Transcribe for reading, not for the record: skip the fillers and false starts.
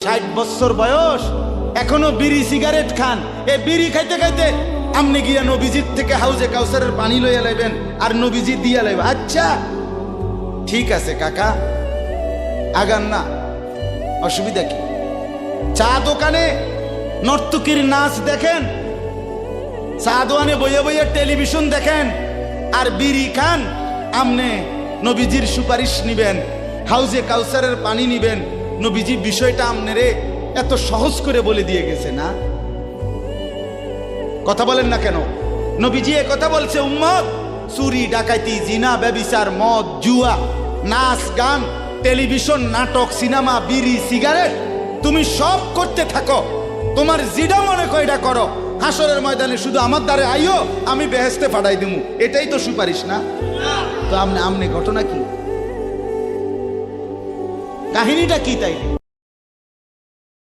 60 বছর বয়স এখনো বিড়ি সিগারেট খান। এ বিড়ি খাইতে খাইতে আমনে গিয়া নবীজির থেকে হাউজে কাউসারের পানি লইয়া লাইবেন আর নবীজি দিয়া লাইবেন। আচ্ছা ঠিক আছে কাকা, আগান না, অসুবিধা কি? চা দোকানে নর্তকীর নাচ দেখেন, চা দোকানে বইয়ে বইয়ে টেলিভিশন দেখেন, আর বিড়ি খান। আমনে নবীজির সুপারিশ নিবেন, হাউজে কাউসারের পানি নিবেন। নবীজি বিষয়টা আমনেরে এত সহজ করে বলে দিয়ে গেছে না? কথা বলেন না কেন? নবীজি এ কথা বলছে, উম্মত চুরি ডাকাতি জিনা ব্যভিচার মদ জুয়া নাচ গান টেলিভিশন নাটক সিনেমা বিড়ি সিগারেট তুমি সব করতে থাকো, তোমার জিডা মনে কয়টা করো, হাসরের ময়দানে শুধু আমার দ্বারে আইও, আমি বেহেশতে পাঠাই দিমু। এটাই তো সুপারিশ না? তো আমনে ঘটনা কি, কাহিনীটা কি তাইলে?